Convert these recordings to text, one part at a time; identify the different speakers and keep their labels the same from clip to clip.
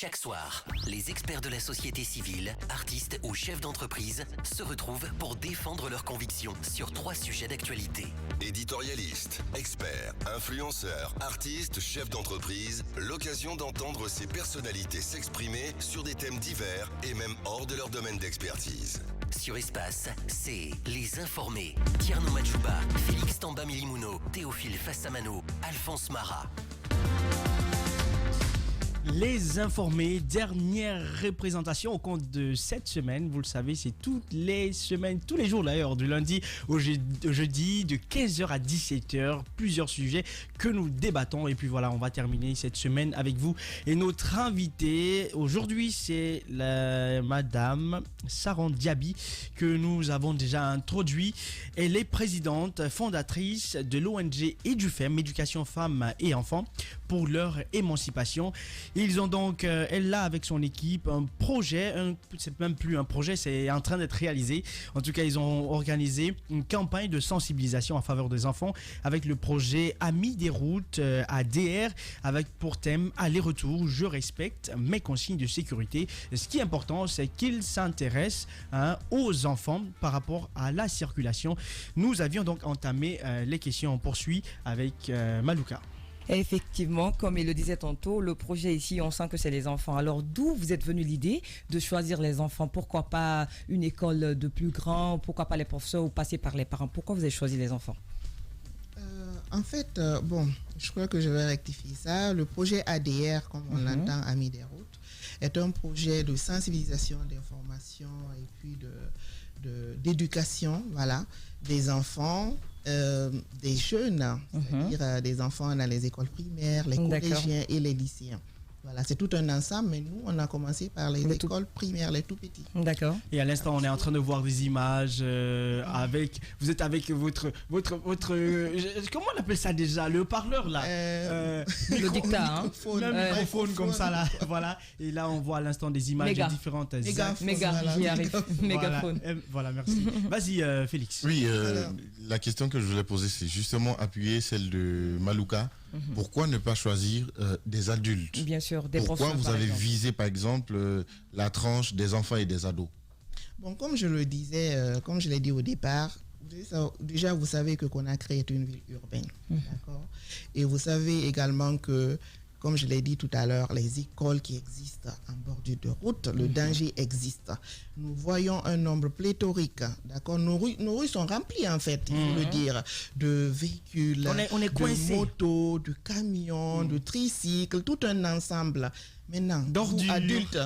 Speaker 1: Chaque soir, les experts de la société civile, artistes ou chefs d'entreprise se retrouvent pour défendre leurs convictions sur 3 sujets d'actualité.
Speaker 2: Éditorialistes, experts, influenceurs, artistes, chefs d'entreprise, l'occasion d'entendre ces personnalités s'exprimer sur des thèmes divers et même hors de leur domaine d'expertise.
Speaker 1: Sur Espace, c'est Les Informés. Tierno Machuba, Félix Tamba Milimuno, Théophile Fassamano, Alphonse Marat.
Speaker 3: Les Informés, dernière représentation au compte de cette semaine. Vous le savez, c'est toutes les semaines, tous les jours d'ailleurs, du lundi au jeudi, de 15h à 17h. Plusieurs sujets que nous débattons. Et puis voilà, on va terminer cette semaine avec vous. Et notre invitée aujourd'hui, c'est Madame Saran Diaby, que nous avons déjà introduit. Elle est présidente, fondatrice de l'ONG EduFem, Éducation Femmes et Enfants, pour leur émancipation. Ils ont donc, elle a avec son équipe un projet, c'est même plus un projet, c'est en train d'être réalisé. En tout cas, ils ont organisé une campagne de sensibilisation en faveur des enfants avec le projet Amis des routes ADR, avec pour thème aller-retour, je respecte mes consignes de sécurité. Ce qui est important, c'est qu'ils s'intéressent aux enfants par rapport à la circulation. Nous avions donc entamé les questions. On poursuit avec Malouka.
Speaker 4: Effectivement, comme il le disait tantôt, le projet ici, on sent que c'est les enfants. Alors, d'où vous êtes venu l'idée de choisir les enfants? Pourquoi pas une école de plus grand? Pourquoi pas les professeurs ou passer par les parents? Pourquoi vous avez choisi les enfants?
Speaker 5: En fait, je crois que je vais rectifier ça. Le projet ADR, comme on l'entend, Amis des routes, est un projet de sensibilisation, d'information et puis d'éducation, voilà, des enfants, des jeunes, c'est-à-dire des enfants dans les écoles primaires, les collégiens et les lycéens. Voilà, c'est tout un ensemble, mais nous, on a commencé par les écoles primaires, les tout petits.
Speaker 4: D'accord.
Speaker 3: Et à l'instant, on est en train de voir des images avec... Vous êtes avec votre comment on appelle ça déjà? Le haut-parleur, là.
Speaker 4: Le dictat,
Speaker 3: microphone comme ça, là. Voilà. Et là, on voit à l'instant des images de différentes...
Speaker 4: J'y arrive. Mégaphone.
Speaker 3: Voilà, merci. Vas-y, Félix.
Speaker 6: Oui, la question que je voulais poser, c'est justement appuyer celle de Malouka. Pourquoi ne pas choisir des adultes?
Speaker 4: Bien sûr, des
Speaker 6: Pourquoi vous avez visé, par exemple, la tranche des enfants et des ados?
Speaker 5: Bon, comme je le disais, comme je l'ai dit au départ, déjà vous savez que Conakry est une ville urbaine, d'accord? Et vous savez également que, comme je l'ai dit tout à l'heure, les écoles qui existent en bordure de route, le danger existe. Nous voyons un nombre pléthorique, d'accord? Nos rues sont remplies, en fait, il faut le dire, de véhicules,
Speaker 3: on est coincé,
Speaker 5: de motos, de camions, de tricycles, tout un ensemble. Maintenant,
Speaker 3: d'ordures,
Speaker 5: adultes,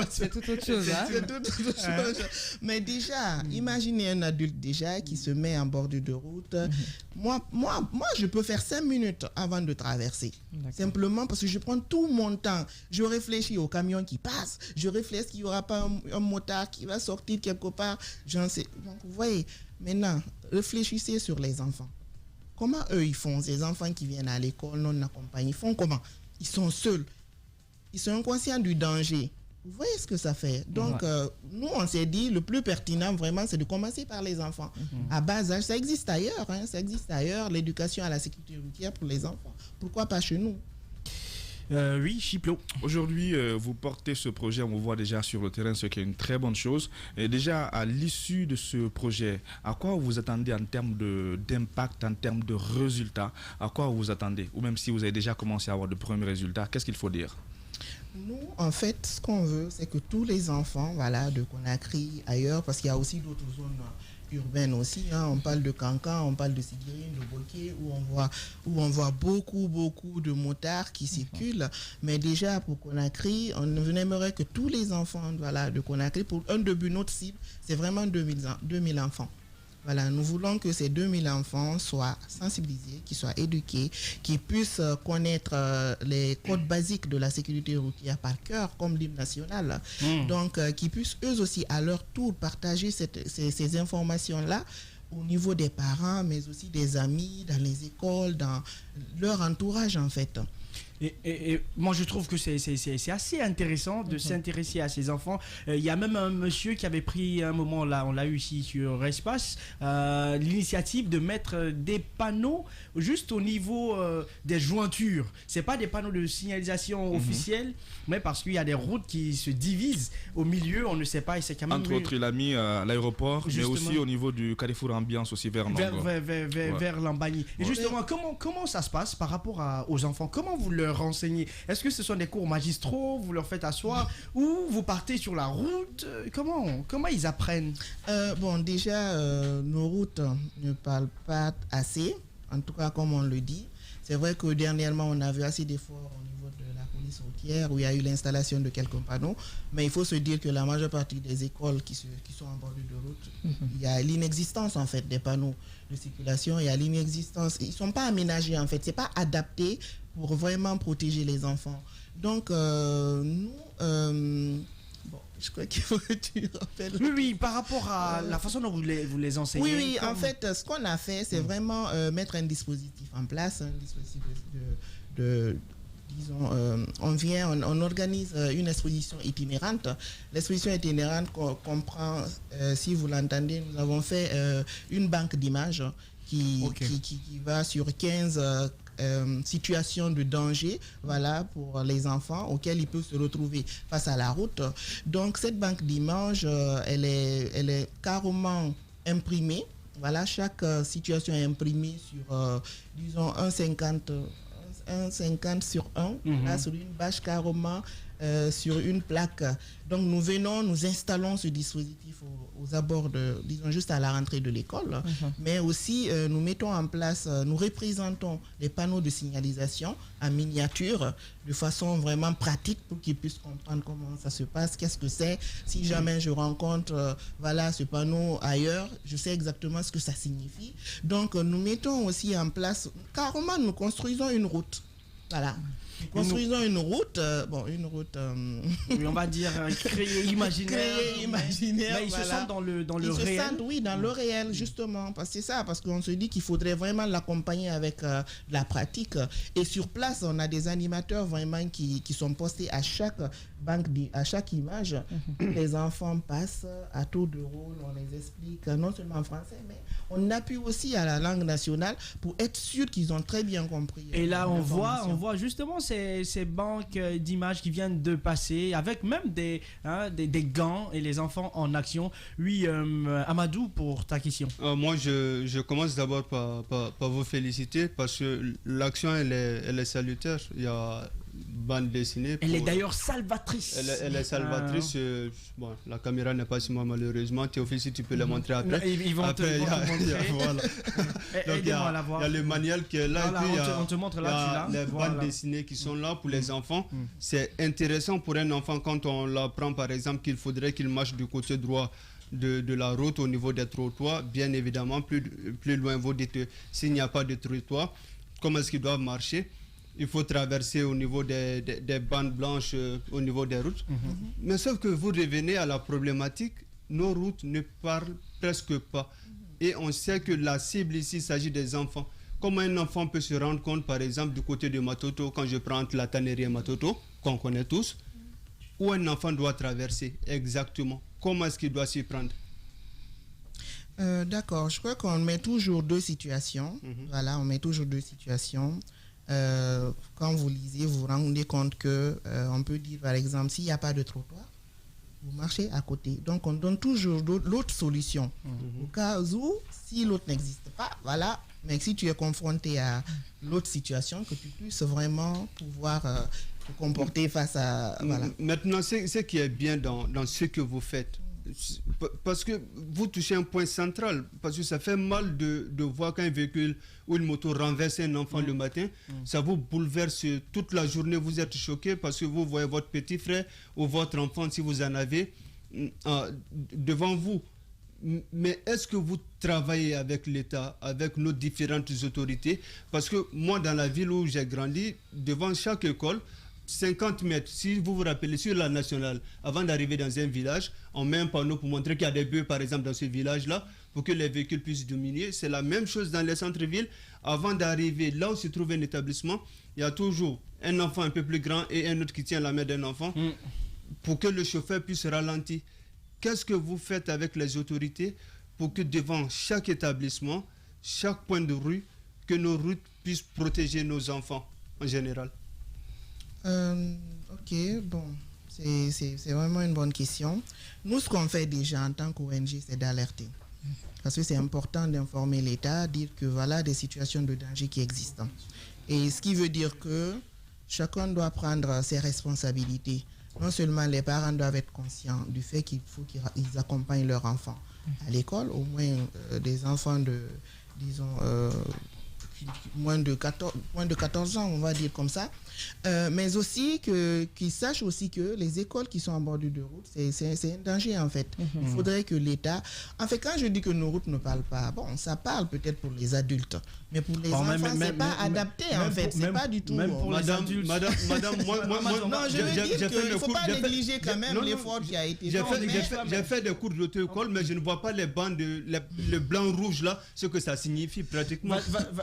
Speaker 4: c'est tout autre chose.
Speaker 5: C'est tout autre chose. Mais déjà, imaginez un adulte déjà qui se met en bordure de route. Moi, je peux faire 5 minutes avant de traverser. Simplement parce que je prends tout mon temps. Je réfléchis au camion qui passe. Je réfléchis qu'il n'y aura pas un motard qui va sortir quelque part. J'en sais. Donc, vous voyez, maintenant, réfléchissez sur les enfants. Comment eux, ils font? Ces enfants qui viennent à l'école non accompagnés, ils font comment? Ils sont seuls. Ils sont inconscients du danger. Vous voyez ce que ça fait? Donc, nous, on s'est dit, le plus pertinent, vraiment, c'est de commencer par les enfants. À bas âge, ça existe ailleurs. Ça existe ailleurs, l'éducation à la sécurité routière pour les enfants. Pourquoi pas chez nous?
Speaker 3: Oui, Chiplo.
Speaker 7: Aujourd'hui, vous portez ce projet, on vous voit déjà sur le terrain, ce qui est une très bonne chose. Et déjà, à l'issue de ce projet, à quoi vous attendez en termes d'impact, en termes de résultats? À quoi vous attendez? Ou même si vous avez déjà commencé à avoir de premiers résultats, qu'est-ce qu'il faut dire?
Speaker 5: Nous, en fait, ce qu'on veut, c'est que tous les enfants, voilà, de Conakry, ailleurs, parce qu'il y a aussi d'autres zones urbaines aussi, on parle de Kankan, on parle de Sigirine, de Boké, où on voit beaucoup de motards qui circulent. Mais déjà, pour Conakry, on aimerait que tous les enfants, voilà, de Conakry, pour un début, notre cible, c'est vraiment 2000 enfants. Voilà, nous voulons que ces 2000 enfants soient sensibilisés, qu'ils soient éduqués, qu'ils puissent connaître les codes basiques de la sécurité routière par cœur, comme l'hymne national. Donc, qu'ils puissent eux aussi, à leur tour, partager ces informations-là au niveau des parents, mais aussi des amis, dans les écoles, dans leur entourage, en fait.
Speaker 3: Et moi, je trouve que c'est assez intéressant de s'intéresser à ces enfants. Il y a même un monsieur qui avait pris un moment, là, on l'a eu ici sur Espace, l'initiative de mettre des panneaux juste au niveau des jointures. C'est pas des panneaux de signalisation officiels, mais parce qu'il y a des routes qui se divisent au milieu, on ne sait pas, et c'est quand même...
Speaker 7: Entre autres, il a mis à l'aéroport, mais
Speaker 3: Justement.
Speaker 7: aussi au niveau du Carrefour Ambiance, aussi vers Nango.
Speaker 3: Vers Lambani. Et justement, comment ça se passe par rapport aux enfants? Comment vous leur renseignez? Est-ce que ce sont des cours magistraux, vous leur faites asseoir, ou vous partez sur la route? Comment ils apprennent?
Speaker 5: Bon, déjà, nos routes ne parlent pas assez, en tout cas comme on le dit. C'est vrai que dernièrement, on a vu assez d'efforts au niveau de la police routière où il y a eu l'installation de quelques panneaux. Mais il faut se dire que la majeure partie des écoles qui sont en bordure de route, il y a l'inexistence en fait des panneaux de circulation, il y a l'inexistence. Ils ne sont pas aménagés en fait, ce n'est pas adapté pour vraiment protéger les enfants. Donc, nous... bon, je crois qu'il faut que tu rappelles.
Speaker 3: Oui, par rapport à la façon dont vous les enseignez.
Speaker 5: Oui, en fait, ce qu'on a fait, c'est vraiment mettre un dispositif en place, un dispositif disons, on organise une exposition itinérante. L'exposition itinérante comprend, si vous l'entendez, nous avons fait une banque d'images qui va sur 15 situation de danger, voilà, pour les enfants auxquels ils peuvent se retrouver face à la route. Donc cette banque d'images, elle est carrément imprimée. Voilà, chaque situation est imprimée sur, disons, 1,50 sur 1, là, sur une bâche carrément, sur une plaque. Donc nous installons ce dispositif aux abords disons juste à la rentrée de l'école, mais aussi nous mettons en place, nous représentons les panneaux de signalisation en miniature de façon vraiment pratique pour qu'ils puissent comprendre comment ça se passe, qu'est-ce que c'est. Si jamais je rencontre voilà, ce panneau ailleurs, je sais exactement ce que ça signifie. Donc nous mettons aussi en place, carrément nous construisons une route. Voilà. Nous construisons une route,
Speaker 3: oui, on va dire créer imaginaire. Mais ils
Speaker 5: voilà.
Speaker 3: se sentent dans le
Speaker 5: Ils
Speaker 3: réel.
Speaker 5: se sentent, oui, dans le réel, justement. Parce que c'est ça, parce qu'on se dit qu'il faudrait vraiment l'accompagner avec la pratique. Et sur place, on a des animateurs vraiment qui sont postés à chaque banque, à chaque image. Les enfants passent à tour de rôle, on les explique, non seulement en français, mais on appuie aussi à la langue nationale pour être sûr qu'ils ont très bien compris.
Speaker 3: Et là, on voit justement ces banques d'images qui viennent de passer, avec même des gants et les enfants en action. Oui, Amadou, pour ta question.
Speaker 8: Moi, je commence d'abord par vous féliciter parce que l'action, elle est salutaire. Il y a bande dessinée.
Speaker 3: Elle est d'ailleurs salvatrice.
Speaker 8: Elle est salvatrice. Bon, la caméra n'est pas sur moi malheureusement. Théophile, si tu peux la montrer après.
Speaker 3: Ils vont te montrer.
Speaker 8: Voilà. Il y a le manuel qui est là.
Speaker 3: Voilà,
Speaker 8: et puis
Speaker 3: on te montre là,
Speaker 8: les bandes dessinées qui sont là pour les enfants. C'est intéressant pour un enfant quand on l'apprend par exemple qu'il faudrait qu'il marche du côté droit de la route au niveau des trottoirs. Bien évidemment, plus loin vous dites s'il n'y a pas de trottoir, comment est-ce qu'ils doivent marcher. Il faut traverser au niveau des bandes blanches au niveau des routes. Mais sauf que vous revenez à la problématique, nos routes ne parlent presque pas. Et on sait que la cible ici, il s'agit des enfants. Comment un enfant peut se rendre compte, par exemple, du côté de Matoto, quand je prends entre la tannerie et Matoto, qu'on connaît tous, où un enfant doit traverser exactement? Comment est-ce qu'il doit s'y prendre?
Speaker 5: D'accord, je crois qu'on met toujours deux situations. Voilà, on met toujours deux situations. Quand vous lisez, vous vous rendez compte que on peut dire par exemple s'il n'y a pas de trottoir, vous marchez à côté. Donc on donne toujours l'autre solution. Au cas où, si l'autre n'existe pas, voilà. Mais si tu es confronté à l'autre situation, que tu puisses vraiment pouvoir te comporter face à... Voilà.
Speaker 8: Maintenant, ce qui est bien dans ce que vous faites, parce que vous touchez un point central, parce que ça fait mal de voir qu'un véhicule ou une moto renverse un enfant le matin, ça vous bouleverse toute la journée, vous êtes choqué parce que vous voyez votre petit frère ou votre enfant, si vous en avez, devant vous. Mais est-ce que vous travaillez avec l'État, avec nos différentes autorités? Parce que moi, dans la ville où j'ai grandi, devant chaque école, 50 mètres, si vous vous rappelez, sur la nationale, avant d'arriver dans un village, on met un panneau pour montrer qu'il y a des bœufs, par exemple, dans ce village-là, pour que les véhicules puissent dominer. C'est la même chose dans les centres-villes. Avant d'arriver là où se trouve un établissement, il y a toujours un enfant un peu plus grand et un autre qui tient la main d'un enfant, pour que le chauffeur puisse ralentir. Qu'est-ce que vous faites avec les autorités pour que devant chaque établissement, chaque point de rue, que nos routes puissent protéger nos enfants en général?
Speaker 5: Ok, bon, c'est vraiment une bonne question. Nous, ce qu'on fait déjà en tant qu'ONG, c'est d'alerter. Parce que c'est important d'informer l'État, dire que voilà des situations de danger qui existent. Et ce qui veut dire que chacun doit prendre ses responsabilités. Non seulement les parents doivent être conscients du fait qu'il faut qu'ils accompagnent leurs enfants à l'école, au moins des enfants de, disons, moins de 14 ans, on va dire comme ça, mais aussi qu'ils sachent aussi que les écoles qui sont en bordure de route, c'est un danger en fait. Il faudrait que l'État... En fait, quand je dis que nos routes ne parlent pas, bon, ça parle peut-être pour les adultes, mais pour les enfants, c'est pas adapté en fait, c'est pas du tout...
Speaker 3: Même pour les adultes.
Speaker 8: Madame, moi,
Speaker 5: non, je veux dire qu'il ne faut pas négliger quand même l'effort qui a été fait.
Speaker 8: J'ai fait des cours d'auto-école, mais je ne vois pas les bandes, le blanc-rouge là, ce que ça signifie pratiquement.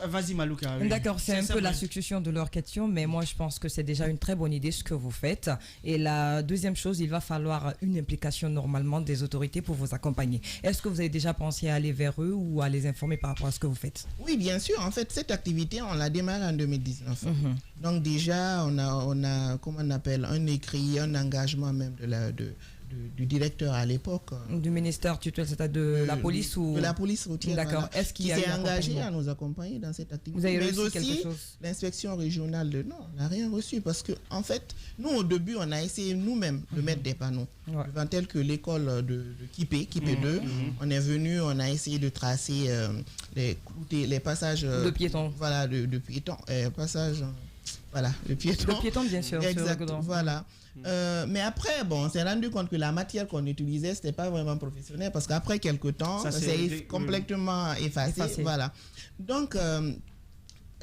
Speaker 3: Vas-y Malouka. Oui.
Speaker 4: D'accord, c'est un peu la succession de leur question, mais moi je pense que c'est déjà une très bonne idée ce que vous faites. Et la deuxième chose, il va falloir une implication normalement des autorités pour vous accompagner. Est-ce que vous avez déjà pensé à aller vers eux ou à les informer par rapport à ce que vous faites?
Speaker 5: Oui, bien sûr. En fait, cette activité, on l'a démarré en 2019. Donc déjà, on a, comment on appelle, un écrit, un engagement même du directeur à l'époque.
Speaker 4: Du ministère tutelle, c'est-à-dire de la police ou...
Speaker 5: De la police routière.
Speaker 4: D'accord.
Speaker 5: Voilà,
Speaker 4: Est-ce qu'il
Speaker 5: qui
Speaker 4: y a
Speaker 5: s'est
Speaker 4: eu
Speaker 5: engagé à nous accompagner dans cette activité.
Speaker 4: Vous avez
Speaker 5: mais
Speaker 4: reçu
Speaker 5: aussi
Speaker 4: quelque chose?
Speaker 5: l'inspection régionale de... Non, on n'a rien reçu parce que en fait, nous au début, on a essayé nous-mêmes de mettre des panneaux. Devant tel que l'école de Kipé 2, on est venu, on a essayé de tracer les passages...
Speaker 4: de piétons.
Speaker 5: Voilà, de piétons. Passages... Voilà, le piéton.
Speaker 4: Le piéton, bien sûr.
Speaker 5: Exact, voilà. Mais après, bon, on s'est rendu compte que la matière qu'on utilisait, c'était pas vraiment professionnel parce qu'après quelques temps, ça s'est complètement effacé. Voilà. Donc,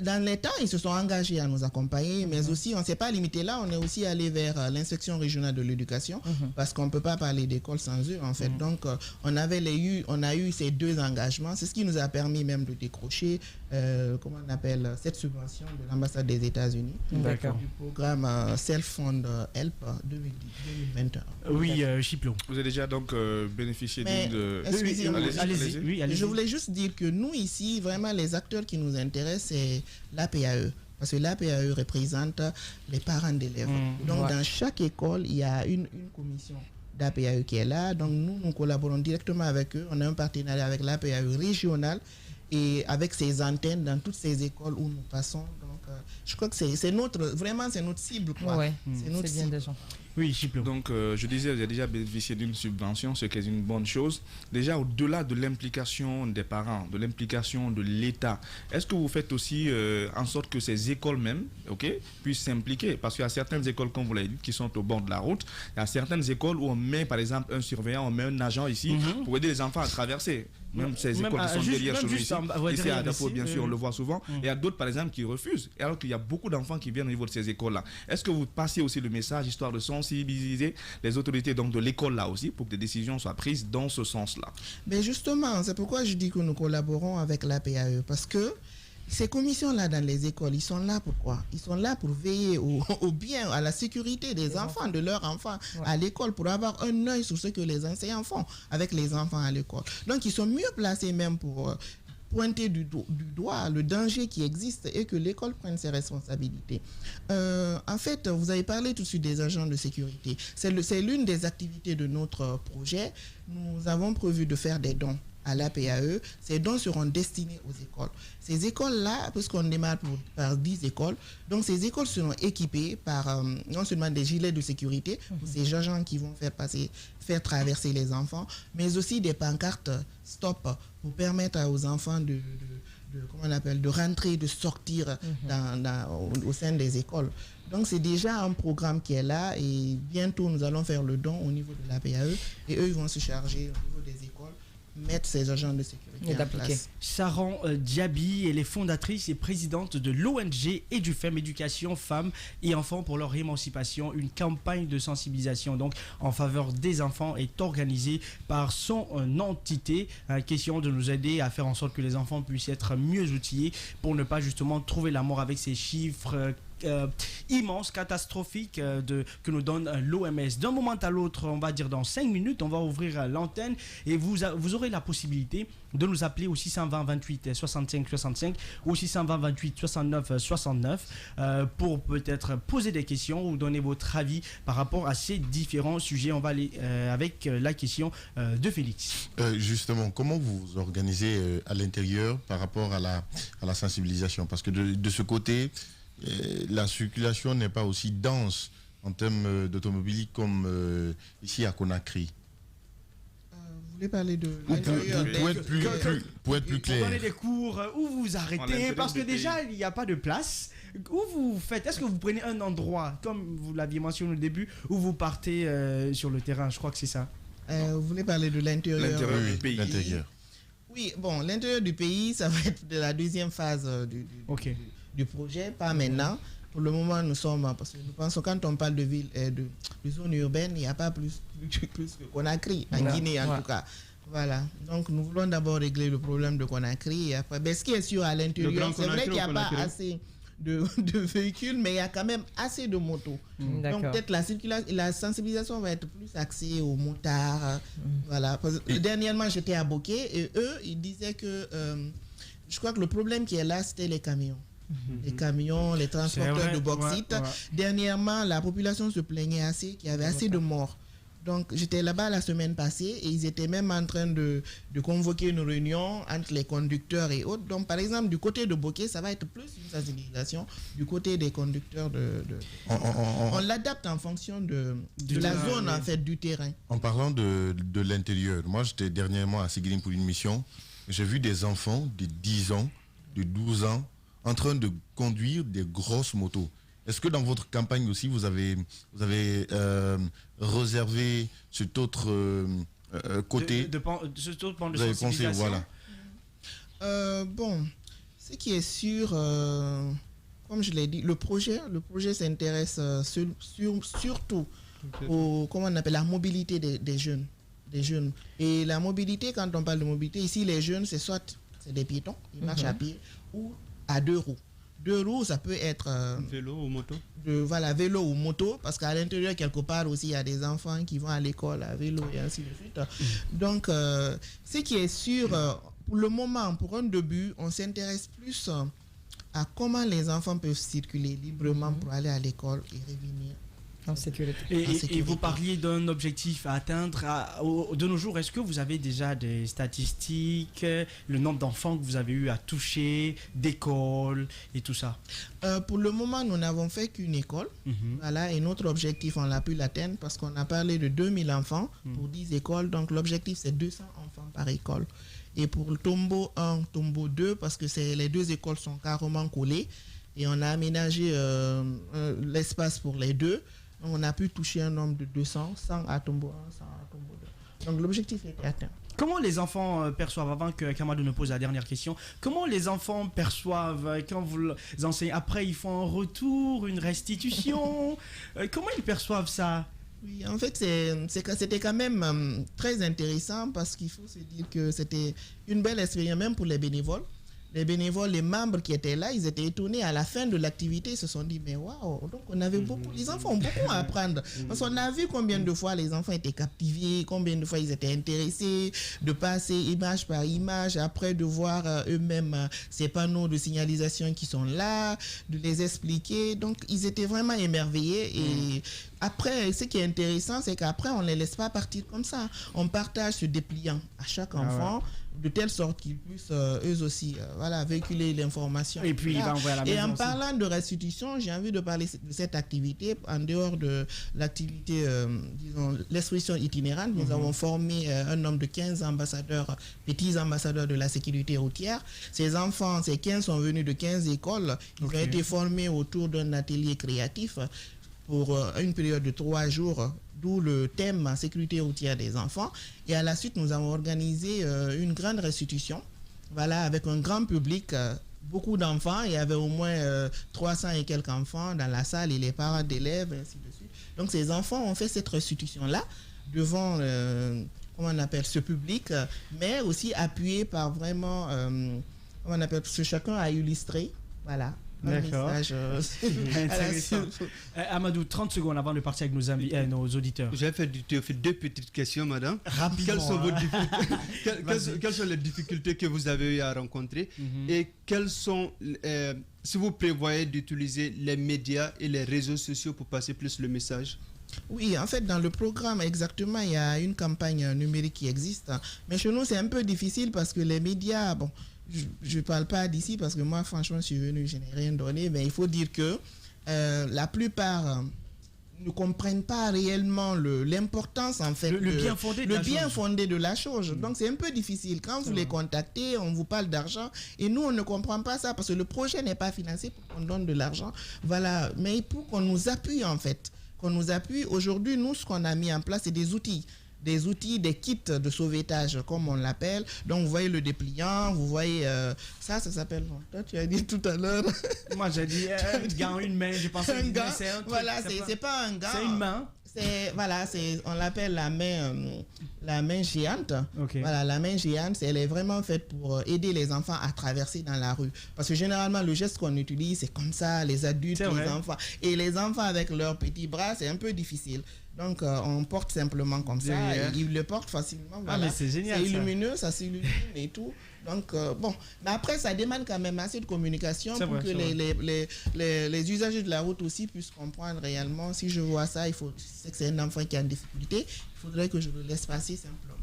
Speaker 5: dans les temps, ils se sont engagés à nous accompagner, mais aussi, on ne s'est pas limité là, on est aussi allé vers l'inspection régionale de l'éducation, parce qu'on ne peut pas parler d'école sans eux, en fait. Donc, on a eu ces deux engagements, c'est ce qui nous a permis même de décrocher, comment on appelle, cette subvention de l'ambassade des États-Unis, du programme Self-Fund Help 2021.
Speaker 3: Oui, Chiplo.
Speaker 7: Vous avez déjà donc bénéficié d'une...
Speaker 5: Excusez-moi,
Speaker 3: allez-y. Oui, allez-y.
Speaker 5: Je voulais juste dire que nous, ici, vraiment, les acteurs qui nous intéressent, c'est l'APAE. Parce que l'APAE représente les parents d'élèves. Donc, dans chaque école, il y a une commission d'APAE qui est là. Donc, nous collaborons directement avec eux. On a un partenariat avec l'APAE régional et avec ses antennes dans toutes ces écoles où nous passons. Donc, je crois que c'est notre cible. C'est notre cible.
Speaker 4: Bien déjà.
Speaker 3: Oui, Chiplo.
Speaker 7: Donc, je disais, vous avez déjà bénéficié d'une subvention, ce qui est une bonne chose. Déjà, au-delà de l'implication des parents, de l'implication de l'État, est-ce que vous faites aussi en sorte que ces écoles même puissent s'impliquer? Parce qu'il y a certaines écoles, comme vous l'avez dit, qui sont au bord de la route. Il y a certaines écoles où on met, par exemple, un surveillant, on met un agent ici pour aider les enfants à traverser. Même ces écoles qui sont derrière chez nous ici. Ici à Dapo, bien sûr, on le voit souvent. Il y a d'autres, par exemple, qui refusent. Alors qu'il y a beaucoup d'enfants qui viennent au niveau de ces écoles-là. Est-ce que vous passez aussi le message, histoire de sensibiliser les autorités donc, de l'école là aussi, pour que des décisions soient prises dans ce sens-là?
Speaker 5: Mais justement, c'est pourquoi je dis que nous collaborons avec l'APAE. Parce que ces commissions-là dans les écoles, ils sont là pour quoi? Ils sont là pour veiller au bien, à la sécurité des enfants, de leurs enfants à l'école, pour avoir un œil sur ce que les enseignants font avec les enfants à l'école. Donc, ils sont mieux placés même pour pointer du doigt le danger qui existe et que l'école prenne ses responsabilités. En fait, vous avez parlé tout de suite des agents de sécurité. C'est l'une des activités de notre projet. Nous avons prévu de faire des dons à l'APAE. Ces dons seront destinés aux écoles. Ces écoles-là, puisqu'on démarre par 10 écoles, donc ces écoles seront équipées par non seulement des gilets de sécurité, pour ces agents qui vont faire traverser les enfants, mais aussi des pancartes stop pour permettre aux enfants de rentrer, de sortir au sein des écoles. Donc c'est déjà un programme qui est là et bientôt nous allons faire le don au niveau de l'APAE et eux ils vont se charger au niveau des écoles, mettre ces agents de sécurité en place.
Speaker 3: Sharon Diaby, elle est fondatrice et présidente de l'ONG EduFem, Éducation Femmes et Enfants pour leur émancipation. Une campagne de sensibilisation donc en faveur des enfants est organisée par son entité. Question de nous aider à faire en sorte que les enfants puissent être mieux outillés pour ne pas justement trouver la mort avec ces chiffres immense, catastrophique que nous donne l'OMS. D'un moment à l'autre, on va dire dans 5 minutes, on va ouvrir l'antenne et vous aurez la possibilité de nous appeler au 620 28 65 65 ou au 620 28 69 69 pour peut-être poser des questions ou donner votre avis par rapport à ces différents sujets. On va aller avec la question de Félix.
Speaker 6: Justement, comment vous vous organisez à l'intérieur par rapport à la sensibilisation? Parce que de ce côté, la circulation n'est pas aussi dense en termes d'automobilisme comme ici à Conakry.
Speaker 5: Vous voulez parler de l'intérieur
Speaker 6: Pour être plus clair.
Speaker 3: Vous donnez des cours où vous arrêtez parce que déjà il n'y a pas de place. Où vous faites? Est-ce que vous prenez un endroit, comme vous l'aviez mentionné au début, où vous partez sur le terrain? Je crois que c'est ça.
Speaker 5: Vous voulez parler de l'intérieur
Speaker 7: du pays.
Speaker 6: L'intérieur.
Speaker 5: Oui, bon, l'intérieur du pays, ça va être de la deuxième phase du projet, pas maintenant. Pour le moment, nous sommes, parce que nous pensons quand on parle de ville, de zone urbaine, il n'y a pas plus que Conakry, en Guinée en tout cas. Voilà, donc nous voulons d'abord régler le problème de Conakry. Et après, ce qui est sûr à l'intérieur, c'est vrai qu'il n'y a pas assez de véhicules, mais il y a quand même assez de motos. Donc peut-être la sensibilisation va être plus axée aux motards. Voilà. Dernièrement, j'étais à Bokeh et eux, ils disaient que je crois que le problème qui est là, c'était les camions. Les camions, les transporteurs de bauxite. Dernièrement, la population se plaignait assez qu'il y avait assez de morts. Donc, j'étais là-bas la semaine passée et ils étaient même en train de convoquer une réunion entre les conducteurs et autres. Donc, par exemple, du côté de Bokeh, ça va être plus une sensibilisation. Du côté des conducteurs, on l'adapte en fonction de la zone, en fait, du terrain.
Speaker 6: En parlant de l'intérieur, moi, j'étais dernièrement à Séguiline pour une mission. J'ai vu des enfants de 10 ans, de 12 ans, en train de conduire des grosses motos. Est-ce que dans votre campagne aussi, vous avez réservé cet autre côté
Speaker 3: cet autre plan de
Speaker 6: vous avez pensé, voilà.
Speaker 5: Bon, ce qui est sûr, comme je l'ai dit, le projet s'intéresse surtout comment on appelle, la mobilité des jeunes. Et la mobilité, quand on parle de mobilité, ici, les jeunes, c'est des piétons, ils marchent à pied, ou à 2 roues. 2 roues, ça peut être
Speaker 8: vélo ou moto.
Speaker 5: Vélo ou moto, parce qu'à l'intérieur, quelque part aussi, il y a des enfants qui vont à l'école à vélo et ainsi de suite. Donc, ce qui est sûr, pour le moment, pour un début, on s'intéresse plus à comment les enfants peuvent circuler librement pour aller à l'école et revenir.
Speaker 4: En sécurité.
Speaker 3: Et vous parliez d'un objectif à atteindre. De nos jours, est-ce que vous avez déjà des statistiques, le nombre d'enfants que vous avez eu à toucher, d'écoles et tout ça?
Speaker 5: Pour le moment, nous n'avons fait qu'une école. Voilà, et notre objectif, on l'a pu l'atteindre parce qu'on a parlé de 2000 enfants pour 10 écoles. Donc l'objectif, c'est 200 enfants par école. Et pour le Tombo 1, Tombo 2, parce que les 2 écoles sont carrément collées, et on a aménagé l'espace pour les 2. On a pu toucher un nombre de 200, 100 à Tombo 1, 100 à Tombo 2. Donc l'objectif est atteint.
Speaker 3: Comment les enfants perçoivent, avant que Kamadou nous pose la dernière question, comment les enfants perçoivent quand vous les enseignez? Après, ils font un retour, une restitution. Comment ils perçoivent ça?
Speaker 5: Oui, en fait, c'était quand même très intéressant parce qu'il faut se dire que c'était une belle expérience même pour les bénévoles. Les bénévoles, les membres qui étaient là, ils étaient étonnés à la fin de l'activité. Ils se sont dit, mais waouh, donc on avait beaucoup, les enfants ont beaucoup à apprendre. Parce qu'on a vu combien de fois les enfants étaient captivés, combien de fois ils étaient intéressés de passer image par image, après de voir eux-mêmes ces panneaux de signalisation qui sont là, de les expliquer. Donc ils étaient vraiment émerveillés. Et après, ce qui est intéressant, c'est qu'après, on ne les laisse pas partir comme ça. On partage ce dépliant à chaque enfant. De telle sorte qu'ils puissent eux aussi véhiculer l'information.
Speaker 3: Et puis, il va envoyer à la maison.
Speaker 5: Et en
Speaker 3: aussi.
Speaker 5: parlant de restitution, j'ai envie de parler de cette activité. En dehors de l'activité, disons, l'exposition itinérante, nous avons formé un nombre de 15 ambassadeurs, petits ambassadeurs de la sécurité routière. Ces enfants, ces 15 sont venus de 15 écoles. Ils ont été formés autour d'un atelier créatif pour une période de 3 jours, d'où le thème sécurité routière des enfants. Et à la suite, nous avons organisé une grande restitution, avec un grand public, beaucoup d'enfants. Il y avait au moins 300 et quelques enfants dans la salle et les parents d'élèves, ainsi de suite. Donc ces enfants ont fait cette restitution-là devant comment on appelle, ce public, mais aussi appuyé par vraiment, comment on appelle, parce que chacun a illustré, un
Speaker 3: D'accord.
Speaker 5: message
Speaker 3: Intéressant. Amadou, 30 secondes avant de partir avec nos auditeurs.
Speaker 8: J'ai fait deux petites questions, madame.
Speaker 3: Rapidement.
Speaker 8: Quelles sont, quelles sont les difficultés que vous avez eu à rencontrer et quelles sont, si vous prévoyez d'utiliser les médias et les réseaux sociaux pour passer plus le message?
Speaker 5: Oui, en fait, dans le programme, exactement, il y a une campagne numérique qui existe. Mais chez nous, c'est un peu difficile parce que les médias, bon, je ne parle pas d'ici parce que moi, franchement, je suis venu, je n'ai rien donné. Mais il faut dire que la plupart ne comprennent pas réellement l'importance, en fait,
Speaker 3: le bien fondé de la chose.
Speaker 5: Donc, c'est un peu difficile. Quand vous les contactez, on vous parle d'argent et nous, on ne comprend pas ça parce que le projet n'est pas financé pour qu'on donne de l'argent. Voilà. Mais pour qu'on nous appuie, en fait. Qu'on nous appuie. Aujourd'hui, nous, ce qu'on a mis en place, c'est des outils, des kits de sauvetage, comme on l'appelle. Donc, vous voyez le dépliant, vous voyez... ça s'appelle... Bon, toi, tu as dit tout à l'heure...
Speaker 3: Moi, j'ai dit un gant, une main, je pensais
Speaker 5: un gant,
Speaker 3: c'est un truc.
Speaker 5: voilà, c'est pas un gant.
Speaker 3: C'est une main.
Speaker 5: On l'appelle la main géante.
Speaker 3: Okay.
Speaker 5: Voilà, la main géante, elle est vraiment faite pour aider les enfants à traverser dans la rue. Parce que généralement, le geste qu'on utilise, c'est comme ça, les adultes, les enfants. Et les enfants avec leurs petits bras, c'est un peu difficile. Donc, on porte simplement comme ça. Et ils le portent facilement. Voilà.
Speaker 3: Mais c'est génial.
Speaker 5: C'est lumineux, ça s'illumine et tout. Donc, bon. Mais après, ça demande quand même assez de communication pour que les usagers de la route aussi puissent comprendre réellement. Si je vois ça, c'est que c'est un enfant qui a une difficulté. Il faudrait que je le laisse passer simplement.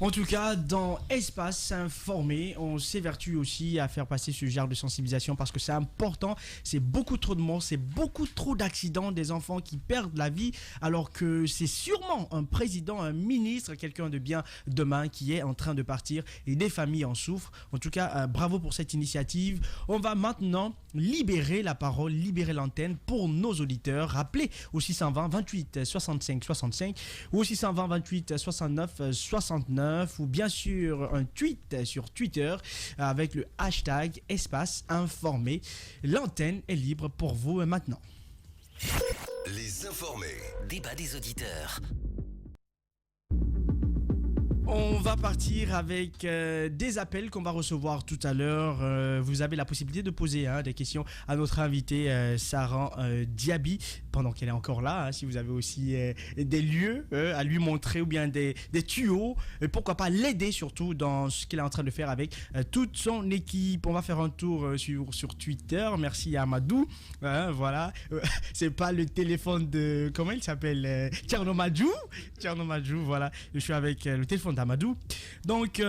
Speaker 3: En tout cas, dans Espace Informé, on s'évertue aussi à faire passer ce genre de sensibilisation parce que c'est important. C'est beaucoup trop de morts, c'est beaucoup trop d'accidents, des enfants qui perdent la vie, alors que c'est sûrement un président, un ministre, quelqu'un de bien demain qui est en train de partir et des familles en souffrent. En tout cas, bravo pour cette initiative. On va maintenant libérer la parole, libérer l'antenne pour nos auditeurs. Rappelez au 620 28 65 65 ou au 620 28 69 69 ou bien sûr un tweet sur Twitter avec le hashtag Espace Informé. L'antenne est libre pour vous maintenant.
Speaker 2: Les informés.
Speaker 1: Débat des auditeurs.
Speaker 3: On va partir avec des appels qu'on va recevoir tout à l'heure. Vous avez la possibilité de poser des questions à notre invitée Sarah Diaby pendant qu'elle est encore là. Si vous avez aussi des lieux à lui montrer ou bien des tuyaux, pourquoi pas l'aider surtout dans ce qu'il est en train de faire avec toute son équipe. On va faire un tour sur Twitter. Merci à Amadou. Voilà. C'est pas le téléphone de... Comment il s'appelle Tchernomadjou, voilà. Je suis avec le téléphone d'Amadou. Donc,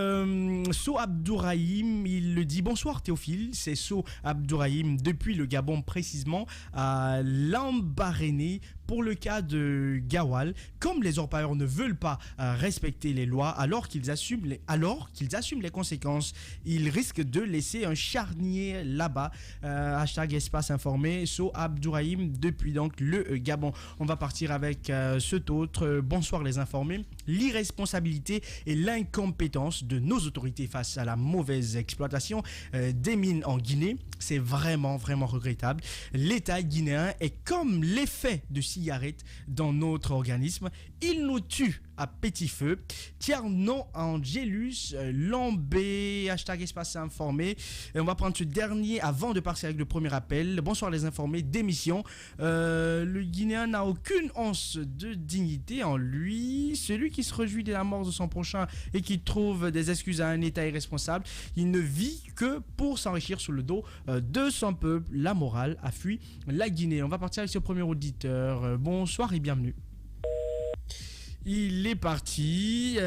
Speaker 3: So Abdourahim, il le dit. Bonsoir Théophile, c'est So Abdourahim depuis le Gabon, précisément à Lambaréné. Pour le cas de Gawal, comme les orpailleurs ne veulent pas respecter les lois alors qu'ils assument les conséquences, ils risquent de laisser un charnier là-bas. Hashtag Espace Informé, So Abdourahim depuis donc le Gabon. On va partir avec cet autre. Bonsoir les informés. L'irresponsabilité et l'incompétence de nos autorités face à la mauvaise exploitation des mines en Guinée, c'est vraiment, vraiment regrettable. L'État guinéen est comme l'effet de cigarette dans notre organisme. Il nous tue à petit feu. Tierno Angelus Lambé, hashtag Espace Informé. Et on va prendre ce dernier avant de partir avec le premier appel. Bonsoir les informés, démission. Le Guinéen n'a aucune once de dignité en lui. Celui qui se réjouit de la mort de son prochain et qui trouve des excuses à un État irresponsable, il ne vit que pour s'enrichir sur le dos de son peuple. La morale a fui la Guinée. On va partir avec ce premier auditeur. Bonsoir et bienvenue. Il est parti.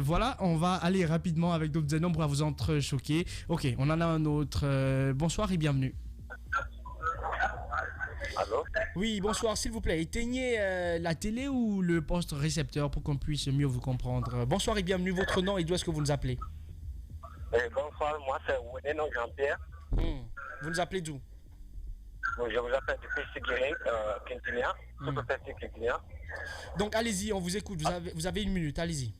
Speaker 3: Voilà, on va aller rapidement avec d'autres nombres pour vous entrechoquer. Ok, on en a un autre. Bonsoir et bienvenue.
Speaker 9: Allô?
Speaker 3: Oui, bonsoir, s'il vous plaît. Éteignez la télé ou le poste récepteur pour qu'on puisse mieux vous comprendre. Bonsoir et bienvenue. Votre nom et d'où est-ce que vous nous appelez?
Speaker 9: Bonsoir, moi c'est Ouénénon Jean-Pierre.
Speaker 3: Vous nous appelez d'où?
Speaker 9: Je vous appelle depuis Sigiri, Quintinia.
Speaker 3: Donc allez-y, on vous écoute. Vous avez une minute, allez-y.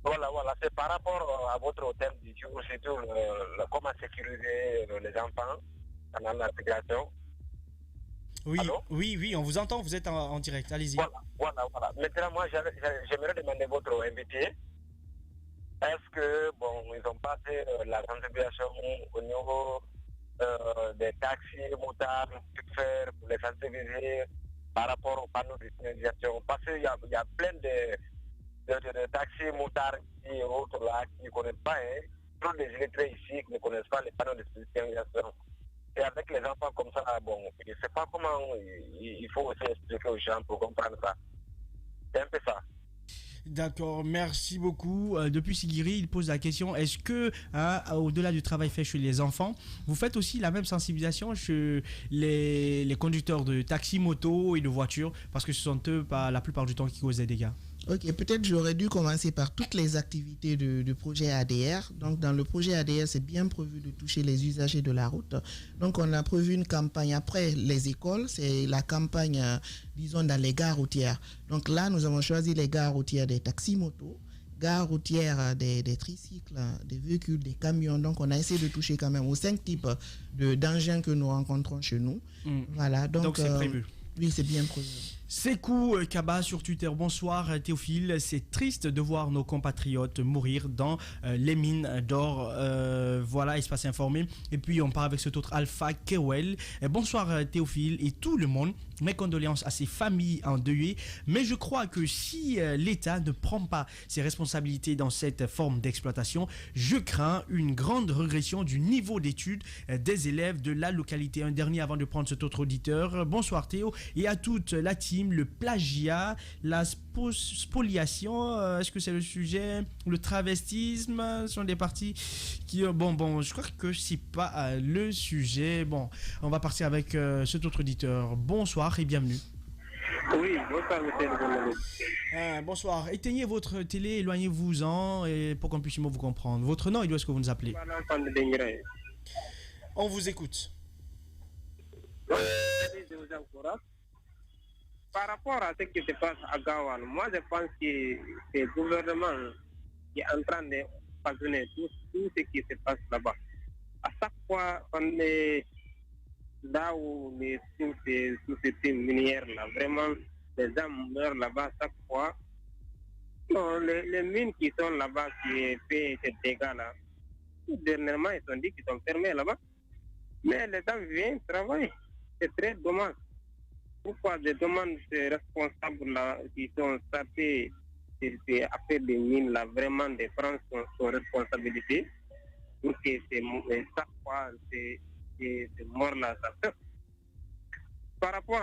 Speaker 9: Voilà, c'est par rapport à votre thème du jour, surtout comment sécuriser les enfants pendant l'intégration.
Speaker 3: Oui, on vous entend, vous êtes en direct, allez-y.
Speaker 9: Voilà. Maintenant, moi, j'aimerais demander votre invité. Est-ce que, ils ont passé la sensibilisation au niveau des taxis, motards, faire pour les sensibiliser par rapport aux panneaux de signalisation. Parce qu'il y a plein de taxis, motards et autres là qui ne connaissent pas, trop des illettrés ici qui ne connaissent pas les panneaux de signalisation. Et avec les enfants comme ça, bon, je ne sais pas comment il faut aussi expliquer aux gens pour comprendre ça. C'est un peu ça.
Speaker 3: D'accord, merci beaucoup. Depuis Sigiri, il pose la question, est-ce que, au-delà du travail fait chez les enfants, vous faites aussi la même sensibilisation chez les conducteurs de taxi, moto et de voitures, parce que ce sont eux, la plupart du temps, qui causent des dégâts?
Speaker 5: Ok, peut-être j'aurais dû commencer par toutes les activités du projet ADR. Donc, dans le projet ADR, c'est bien prévu de toucher les usagers de la route. Donc, on a prévu une campagne après les écoles. C'est la campagne, disons, dans les gares routières. Donc là, nous avons choisi les gares routières des taxis-motos, gares routières des tricycles, des véhicules, des camions. Donc, on a essayé de toucher quand même aux 5 types d'engins que nous rencontrons chez nous. Voilà. Donc
Speaker 3: c'est prévu.
Speaker 5: Oui, c'est bien prévu.
Speaker 3: Sekou Kaba sur Twitter, bonsoir Théophile, c'est triste de voir nos compatriotes mourir dans les mines d'or, voilà, espace informé. Et puis on part avec cet autre Alpha Kewel, bonsoir Théophile et tout le monde, mes condoléances à ces familles endeuillées, mais je crois que si l'État ne prend pas ses responsabilités dans cette forme d'exploitation, je crains une grande régression du niveau d'études des élèves de la localité. Un dernier avant de prendre cet autre auditeur, bonsoir Théo et à toute la team. Le plagiat, la spoliation, est-ce que c'est le sujet? Le travestisme sont des parties qui... Bon, je crois que c'est pas le sujet. Bon, on va partir avec cet autre auditeur. Bonsoir et bienvenue.
Speaker 9: Oui, bonsoir, monsieur.
Speaker 3: Bonsoir. Éteignez votre télé, éloignez-vous-en et pour qu'on puisse mieux vous comprendre. Votre nom et d'où est-ce que vous nous appelez? On vous écoute.
Speaker 9: Je vous encourage. Par rapport à ce qui se passe à Gaouane, moi je pense que c'est le gouvernement qui est en train de façonner tout ce qui se passe là-bas. À chaque fois, on est là où les sociétés minières, là, vraiment, les gens meurent là-bas chaque fois. Non, les mines qui sont là-bas, qui fait ces dégâts-là, dernièrement, ils ont dit qu'ils sont fermés là-bas. Mais les gens viennent travailler. C'est très dommage. Pourquoi je demande ces responsables là qui sont startés après des mines là vraiment de prendre son responsabilité pour que chaque fois c'est mort là ça fait. Par rapport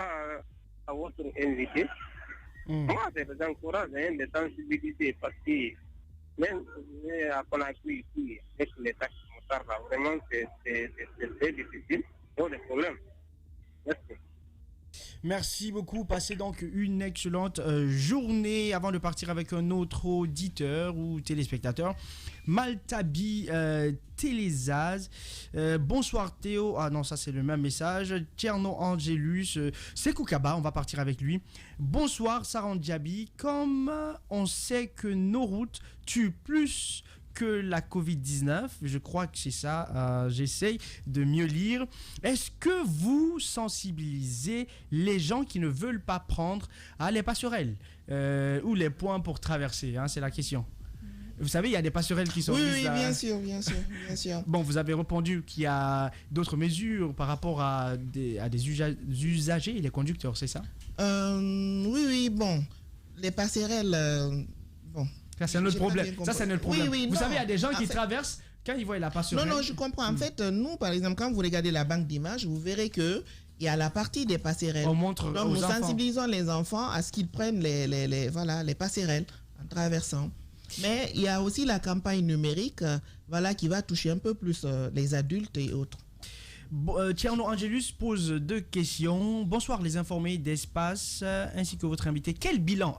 Speaker 9: à votre invité, moi je vous encourage de sensibiliser parce que même à Conakry ici avec les taxes motards là vraiment c'est très difficile, il y a des problèmes. Merci.
Speaker 3: Merci beaucoup. Passez donc une excellente journée. Avant de partir avec un autre auditeur ou téléspectateur, Maltabi Télézaz. Bonsoir Théo. Ah non, ça c'est le même message. Tierno Angelus. Sekou Kaba, on va partir avec lui. Bonsoir Saran Diaby. Comme on sait que nos routes tuent plus que la Covid-19, je crois que c'est ça, j'essaye de mieux lire. Est-ce que vous sensibilisez les gens qui ne veulent pas prendre les passerelles ou les points pour traverser, c'est la question. Vous savez, il y a des passerelles qui sont...
Speaker 5: Oui, bien sûr.
Speaker 3: Bon, vous avez répondu qu'il y a d'autres mesures par rapport à des usagers et les conducteurs, c'est ça?
Speaker 5: Oui, bon. Les passerelles... bon.
Speaker 3: Ça, c'est notre problème.
Speaker 5: Oui,
Speaker 3: vous savez, il y a des gens qui traversent quand ils voient la passerelle.
Speaker 5: Non, je comprends. En fait, nous, par exemple, quand vous regardez la banque d'images, vous verrez que il y a la partie des passerelles.
Speaker 3: On montre
Speaker 5: donc,
Speaker 3: aux
Speaker 5: nous
Speaker 3: enfants.
Speaker 5: Sensibilisons les enfants à ce qu'ils prennent les passerelles en traversant. Mais il y a aussi la campagne numérique qui va toucher un peu plus les adultes et autres.
Speaker 3: Tierno Angelus pose 2 questions. Bonsoir les informés d'Espace ainsi que votre invité. Quel bilan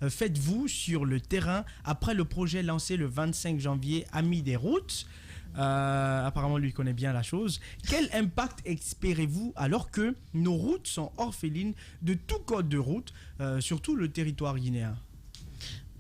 Speaker 3: faites-vous sur le terrain après le projet lancé le 25 janvier Amis des routes? Apparemment lui connaît bien la chose. Quel impact espérez-vous alors que nos routes sont orphelines de tout code de route, surtout le territoire guinéen?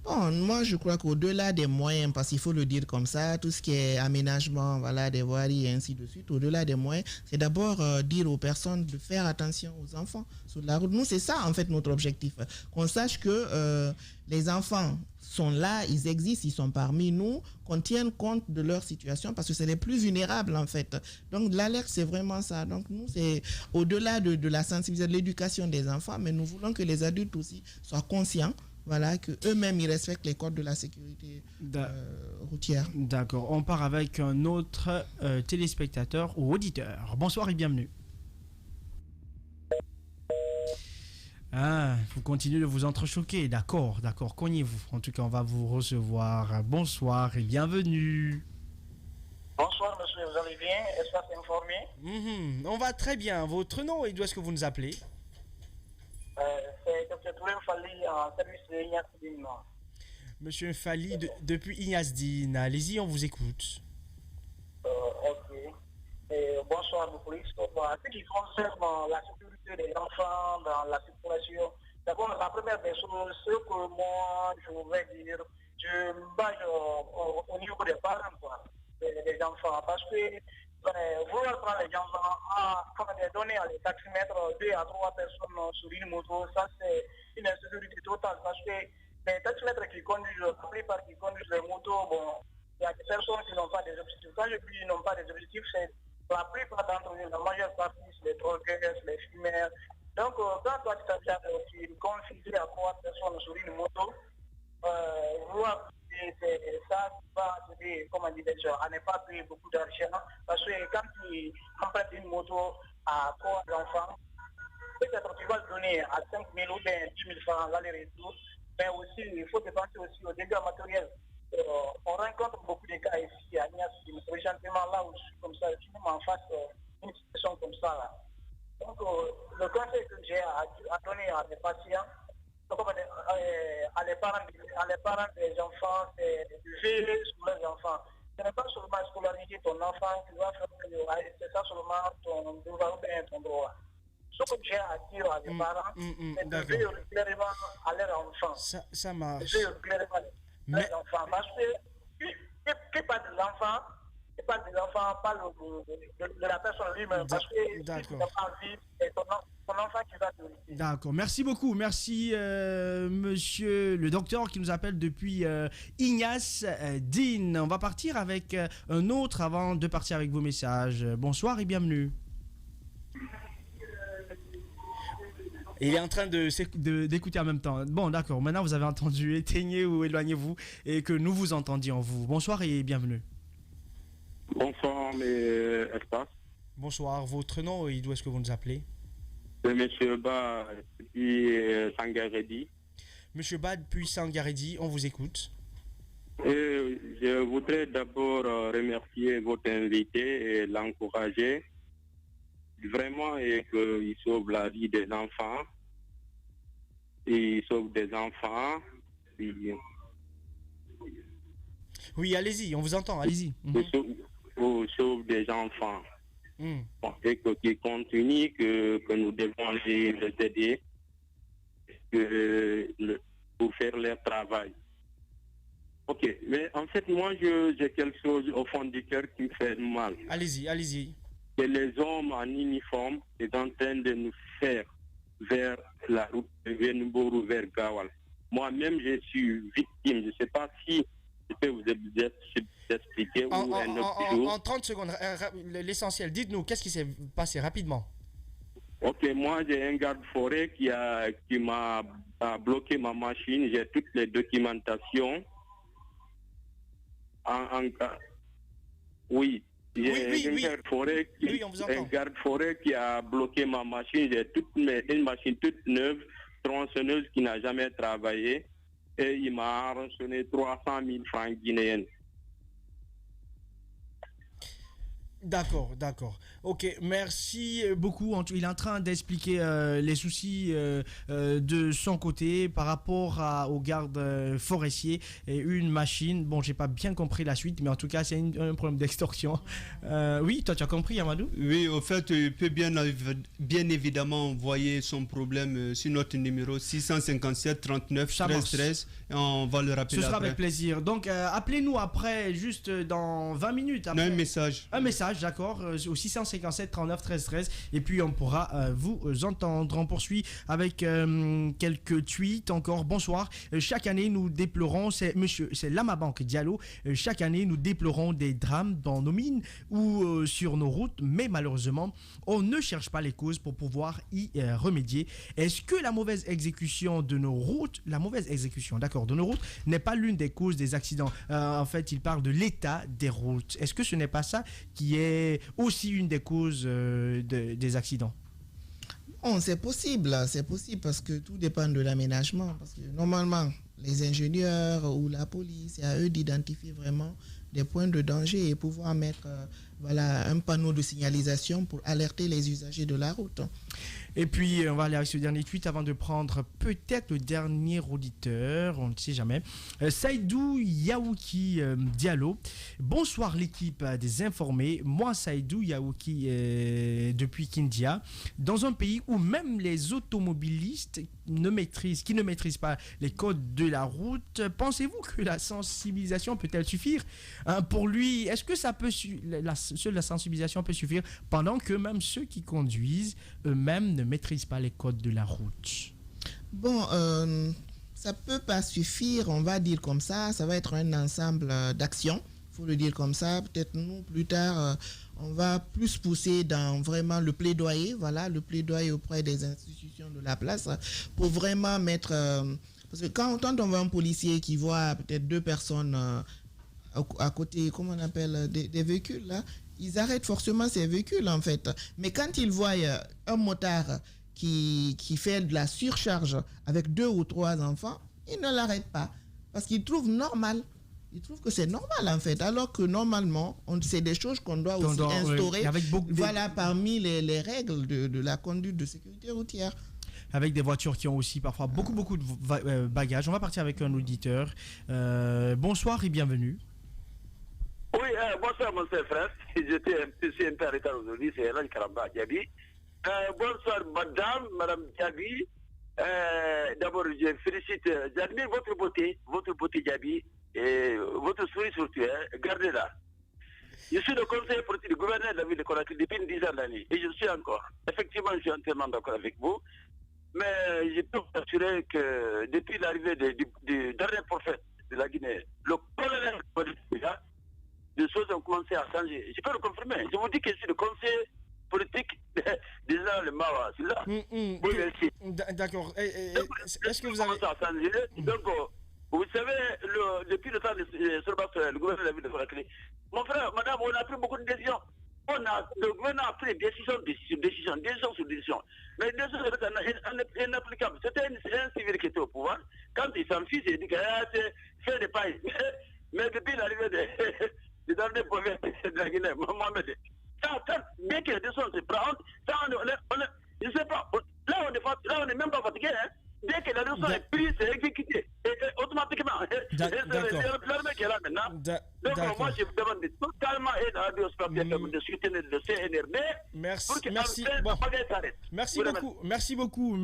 Speaker 5: Bon, moi, je crois qu'au-delà des moyens, parce qu'il faut le dire comme ça, tout ce qui est aménagement, voilà, des voiries et ainsi de suite, au-delà des moyens, c'est d'abord dire aux personnes de faire attention aux enfants sur la route. Nous, c'est ça, en fait, notre objectif. Qu'on sache que les enfants sont là, ils existent, ils sont parmi nous, qu'on tienne compte de leur situation parce que c'est les plus vulnérables, en fait. Donc, l'alerte, c'est vraiment ça. Donc, nous, c'est au-delà de la sensibilisation, de l'éducation des enfants, mais nous voulons que les adultes aussi soient conscients. Voilà, qu'eux-mêmes, ils respectent les codes de la sécurité routière.
Speaker 3: D'accord. On part avec un autre téléspectateur ou auditeur. Bonsoir et bienvenue. Ah, vous continuez de vous entrechoquer. D'accord, d'accord. Cognez-vous. En tout cas, on va vous recevoir. Bonsoir et bienvenue.
Speaker 10: Bonsoir, monsieur. Vous allez bien? Espace informé?
Speaker 3: On va très bien. Votre nom et d'où est-ce que vous nous appelez?
Speaker 10: C'est Dr. Touré Fali en service de Ignasdine.
Speaker 3: Monsieur Fali, depuis Ignasdine. Allez-y, on vous écoute.
Speaker 10: Ok. Bonsoir, le police. En ce qui concerne la sécurité des enfants dans la circulation, d'abord, la première des choses, ce que moi, je vais dire, je me base au niveau des parents, quoi, des enfants. Parce que vouloir prendre les enfants à donner à les taximètres 2 à 3 personnes sur une moto, ça c'est une insécurité totale parce que les taximètres qui conduisent, la plupart qui conduisent les motos, bon, il y a des personnes qui n'ont pas des objectifs. Quand je dis qu'ils n'ont pas des objectifs, c'est la plupart d'entre eux, la majeure partie, c'est les drogueurs, les fumeurs. Donc, quand toi tu t'as confisqué à 3 personnes sur une moto, vouloir ça va aider, comme on dit déjà, à ne pas payer beaucoup d'argent. Parce que quand tu empruntes une moto à 3 enfants, peut-être tu vas le donner à 5 000 ou bien 10 000 francs l'aller-retour. Mais aussi, il faut dépenser aussi aux dégâts matériels. On rencontre beaucoup de cas ici à Nias, présentement là où je suis comme ça, je suis même en face d'une situation comme ça. Là. Donc, le conseil que j'ai à donner à mes patients, à les parents des enfants, c'est de veiller sur les enfants. Ce n'est pas seulement scolariser ton enfant qui va faire que c'est ça seulement ton devoir ou bien ton droit. Ce que j'ai à dire à les parents, c'est de veiller régulièrement à leurs enfants.
Speaker 3: Ça marche.
Speaker 10: De veiller régulièrement à leurs enfants. Parce que qui parle de l'enfant, qui parle de l'enfant, parle de la personne lui-même. Parce que si tu n'as pas envie, c'est ton enfant qui va te laisser.
Speaker 3: D'accord, merci beaucoup. Merci monsieur le docteur qui nous appelle depuis Ignasdine. On va partir avec un autre avant de partir avec vos messages. Bonsoir et bienvenue. Il est en train d'écouter en même temps. Bon, d'accord. Maintenant, vous avez entendu. Éteignez ou éloignez-vous et que nous vous entendions, vous. Bonsoir et bienvenue.
Speaker 11: Bonsoir, mes espaces.
Speaker 3: Bonsoir. Votre nom et d'où est-ce que vous nous appelez?
Speaker 11: C'est M. Ba, depuis Sangaredi.
Speaker 3: Monsieur Ba, depuis Sangaredi, on vous écoute.
Speaker 11: Et je voudrais d'abord remercier votre invité et l'encourager. Vraiment, et qu'il sauve la vie des enfants. Il sauve des enfants.
Speaker 3: Oui, allez-y, on vous entend, allez-y.
Speaker 11: Il sauve des enfants. Bon, et qu'il continue, que nous devons les aider pour faire leur travail. Ok, mais en fait, moi, j'ai quelque chose au fond du cœur qui me fait mal.
Speaker 3: Allez-y, allez-y.
Speaker 11: Que les hommes en uniforme sont en train de nous faire vers la route de Venebourg vers Gawal. Moi-même, je suis victime. Je ne sais pas si je peux vous expliquer.
Speaker 3: En 30 secondes, l'essentiel, dites-nous, qu'est-ce qui s'est passé rapidement?
Speaker 11: Ok, moi j'ai un garde-forêt qui m'a bloqué ma machine. J'ai toutes les documentations. Oui. J'ai un garde-forêt qui a bloqué ma machine. J'ai une machine toute neuve, tronçonneuse qui n'a jamais travaillé. Et il m'a rançonné 300 000 francs guinéens.
Speaker 3: D'accord. Ok, merci beaucoup. Il est en train d'expliquer les soucis de son côté par rapport aux gardes forestiers et une machine. Bon, j'ai pas bien compris la suite, mais en tout cas, c'est un problème d'extorsion. Oui, toi, tu as compris, Amadou?
Speaker 8: Oui, au fait, il peut bien évidemment envoyer son problème sur notre numéro 657 39 13 13 et on va le rappeler.
Speaker 3: Ce sera
Speaker 8: après.
Speaker 3: avec plaisir. Donc, appelez-nous après, juste dans 20 minutes. Après.
Speaker 8: Un message.
Speaker 3: Un message, d'accord, au 657 39 13 13 et puis on pourra vous entendre. On poursuit avec quelques tweets encore. Bonsoir. Chaque année nous déplorons, c'est Lamabank Diallo, chaque année nous déplorons des drames dans nos mines ou sur nos routes, mais malheureusement on ne cherche pas les causes pour pouvoir y remédier. Est-ce que la mauvaise exécution de nos routes, de nos routes n'est pas l'une des causes des accidents? En fait, il parle de l'état des routes. Est-ce que ce n'est pas ça qui est aussi une des causes des accidents?
Speaker 5: Bon, c'est possible parce que tout dépend de l'aménagement. Parce que normalement, les ingénieurs ou la police, c'est à eux d'identifier vraiment des points de danger et pouvoir mettre un panneau de signalisation pour alerter les usagers de la route.
Speaker 3: Et puis, on va aller avec ce dernier tweet avant de prendre peut-être le dernier auditeur, on ne sait jamais. Saïdou Yaouki Diallo. Bonsoir l'équipe des informés. Moi, Saïdou Yaouki, depuis Kindia, dans un pays où même les automobilistes qui ne maîtrisent pas les codes de la route, pensez-vous que la sensibilisation peut-elle suffire? Pour lui, est-ce que la sensibilisation peut suffire pendant que même ceux qui conduisent eux-mêmes ne maîtrisent pas les codes de la route?
Speaker 5: Bon, ça peut pas suffire, on va dire comme ça va être un ensemble d'actions, il faut le dire comme ça. Peut-être nous, plus tard, on va plus pousser dans vraiment le plaidoyer auprès des institutions de la place pour vraiment mettre... parce que quand on voit un policier qui voit peut-être deux personnes à côté, comment on appelle, des véhicules, là, ils arrêtent forcément ces véhicules en fait. Mais quand ils voient un motard qui fait de la surcharge avec 2 ou 3 enfants, ils ne l'arrêtent pas parce qu'ils trouvent normal. Ils trouvent que c'est normal en fait, alors que normalement, c'est des choses qu'on doit aussi instaurer parmi les règles de la conduite de sécurité routière.
Speaker 3: Avec des voitures qui ont aussi parfois beaucoup de bagages. On va partir avec un auditeur. Bonsoir et bienvenue.
Speaker 12: Oui, bonsoir mon frère. J'étais un peu en retard aujourd'hui, c'est Elan Karamba Diaby. Bonsoir madame Diaby. D'abord, je félicite, j'admire votre beauté Diaby, et votre sourire surtout, gardez-la. Je suis le conseiller politique du gouverneur de la ville de Conakry depuis une dizaine d'années, et je suis encore. Effectivement, je suis entièrement d'accord avec vous, mais je peux vous assurer que depuis l'arrivée du dernier prophète de la Guinée, le colonel politique, les choses ont commencé à changer. Je peux le confirmer. Je vous dis que je suis le conseiller politique déjà le Mawa. C'est là. Oui, merci.
Speaker 3: D'accord. Est-ce que vous avez...
Speaker 12: commencé à changer. Donc, vous savez, depuis le temps de le gouvernement de la ville de Conakry, mon frère, madame, on a pris beaucoup de décisions. Le gouvernement a pris décision sur décision. Mais les décisions sont inapplicables. C'était un civil qui était au pouvoir. Quand il s'enfuit, il dit que c'est fait des pailles. Mais depuis l'arrivée du dernier prophète de la Guinée, Mohamed, bien que les décisions se prennent, je ne sais pas, là on n'est même pas fatigué, hein. Dès que la décision est prise, c'est exécuté. Et automatiquement, c'est l'armée qui est là maintenant. Donc moi je vous demande totalement et la radio de soutenir le CNRD.
Speaker 3: Merci beaucoup.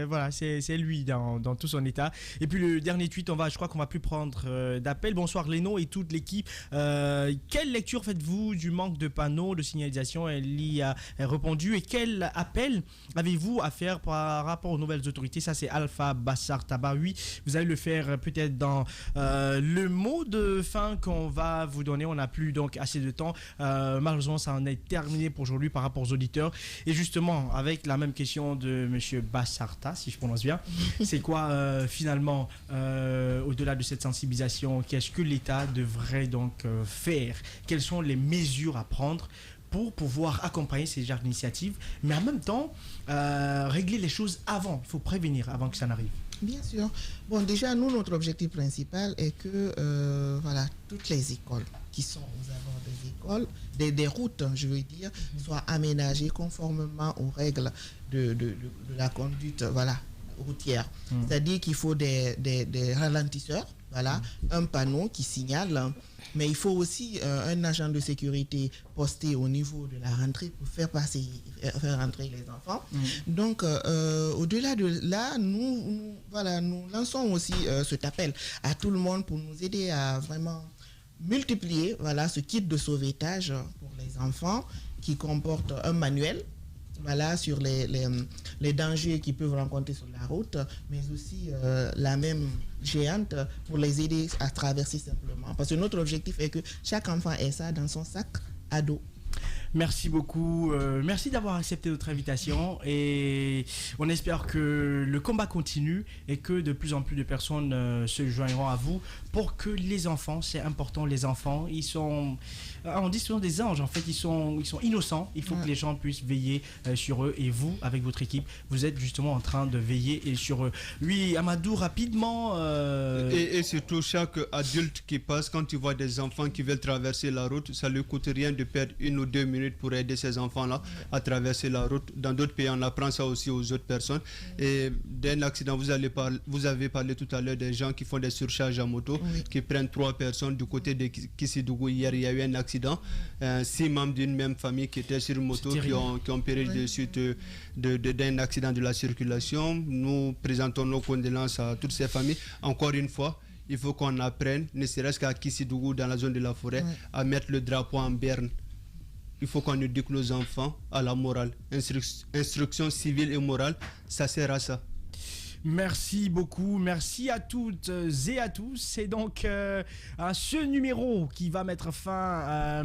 Speaker 3: Voilà, c'est lui dans tout son état. Et puis le dernier tweet, je crois qu'on va plus prendre d'appel. Bonsoir Léno et toute l'équipe. Quelle lecture faites-vous du manque de panneaux de signalisation? Elle y a répondu. Et quel appel avez-vous à faire par rapport aux nouvelles autorités? Ça c'est Alpha Bassar Tabar. Oui, vous allez le faire peut-être dans le mot de fin qu'on va vous donner. On n'a plus donc assez de temps. Malheureusement, ça en est terminé pour aujourd'hui par rapport aux auditeurs. Et justement, avec la même question de monsieur Bassarta, si je prononce bien, c'est quoi finalement, au-delà de cette sensibilisation, qu'est-ce que l'État devrait donc faire? Quelles sont les mesures à prendre pour pouvoir accompagner ces genres d'initiatives, mais en même temps, régler les choses avant. Il faut prévenir avant que ça n'arrive.
Speaker 5: Bien sûr. Bon, déjà, nous, notre objectif principal est que toutes les écoles qui sont aux abords des écoles, des routes, je veux dire, soient aménagées conformément aux règles de la conduite routière. C'est-à-dire qu'il faut des ralentisseurs, un panneau qui signale, mais il faut aussi un agent de sécurité posté au niveau de la rentrée pour faire rentrer les enfants. Donc, au-delà de là, nous lançons aussi cet appel à tout le monde pour nous aider à vraiment multiplier ce kit de sauvetage pour les enfants qui comporte un manuel sur les dangers qu'ils peuvent rencontrer sur la route, mais aussi la même géante pour les aider à traverser simplement. Parce que notre objectif est que chaque enfant ait ça dans son sac à dos.
Speaker 3: Merci beaucoup. Merci d'avoir accepté notre invitation et on espère que le combat continue et que de plus en plus de personnes se joindront à vous pour que les enfants, c'est important, les enfants, ils sont, on dit souvent des anges, en fait, ils sont innocents. Il faut que les gens puissent veiller sur eux et vous, avec votre équipe, vous êtes justement en train de veiller sur eux. Oui, Amadou, rapidement.
Speaker 8: Et surtout, chaque adulte qui passe, quand tu vois des enfants qui veulent traverser la route, ça ne lui coûte rien de perdre 1 ou 2 minutes pour aider ces enfants-là à traverser la route. Dans d'autres pays, on apprend ça aussi aux autres personnes. Et d'un accident, vous avez parlé tout à l'heure des gens qui font des surcharges à moto, qui prennent 3 personnes du côté de Kissidougou. Hier, il y a eu un accident. 6 membres d'une même famille qui étaient sur une moto qui ont péri de suite d'un accident de la circulation. Nous présentons nos condoléances à toutes ces familles. Encore une fois, il faut qu'on apprenne, ne serait-ce qu'à Kissidougou, dans la zone de la forêt, à mettre le drapeau en berne. Il faut qu'on éduque nos enfants à la morale. Instruction civile et morale, ça sert à ça.
Speaker 3: Merci beaucoup, merci à toutes et à tous. C'est donc ce numéro qui va mettre fin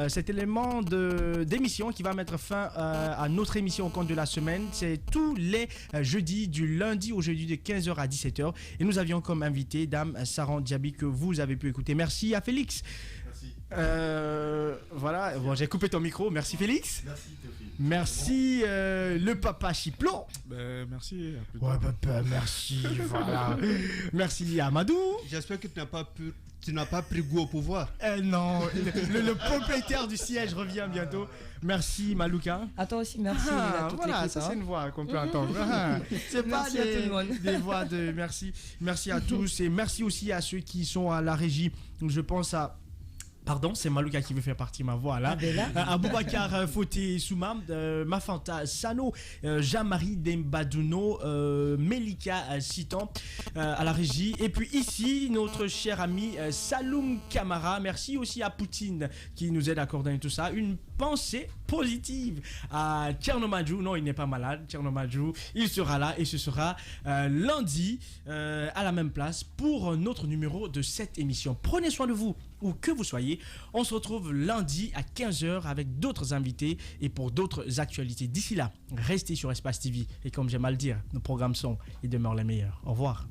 Speaker 3: cet élément d'émission qui va mettre fin à notre émission au compte de la semaine. C'est tous les jeudis, du lundi au jeudi de 15h à 17h. Et nous avions comme invité Dame Saran Diaby que vous avez pu écouter. Merci à Félix. Voilà, bon, j'ai coupé ton micro. Merci Félix. Merci Théophile. Merci le papa Chiplon.
Speaker 7: Merci.
Speaker 3: Merci. Voilà. Merci Amadou.
Speaker 8: J'espère que tu n'as pas pris goût au pouvoir.
Speaker 3: Non, le propriétaire du siège revient bientôt. Merci Malouka.
Speaker 4: À toi aussi, merci.
Speaker 3: Voilà, ça c'est une voix qu'on peut entendre. C'est pas des voix de merci. Merci à tous et merci aussi à ceux qui sont à la régie. Je pense à... Pardon, c'est Malouka qui veut faire partie de ma voix là. Aboubacar Foté Souma, Mafanta Sano, Jean-Marie Dembadouno, Melika Sitan à la régie. Et puis ici, notre cher ami Saloum Kamara. Merci aussi à Poutine qui nous aide à coordonner tout ça. Une pensée positive à Tchernomadjou. Non, il n'est pas malade. Tchernomadjou, il sera là et ce sera lundi à la même place pour notre numéro de cette émission. Prenez soin de vous où que vous soyez. On se retrouve lundi à 15h avec d'autres invités et pour d'autres actualités. D'ici là, restez sur Espace TV et comme j'aime à le dire, nos programmes sont et demeurent les meilleurs. Au revoir.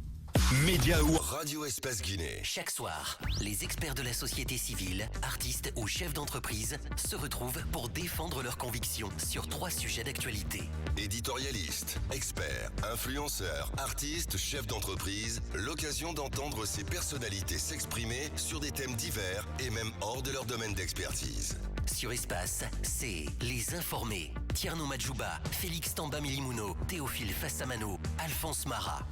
Speaker 2: Média ou Radio Espace Guinée.
Speaker 1: Chaque soir, les experts de la société civile, artistes ou chefs d'entreprise se retrouvent pour défendre leurs convictions sur 3 sujets d'actualité.
Speaker 2: Éditorialistes, experts, influenceurs, artistes, chefs d'entreprise, l'occasion d'entendre ces personnalités s'exprimer sur des thèmes divers et même hors de leur domaine d'expertise.
Speaker 1: Sur Espace, c'est Les Informés. Tierno Madjouba, Félix Tamba Milimouno, Théophile Fassamano, Alphonse Marat.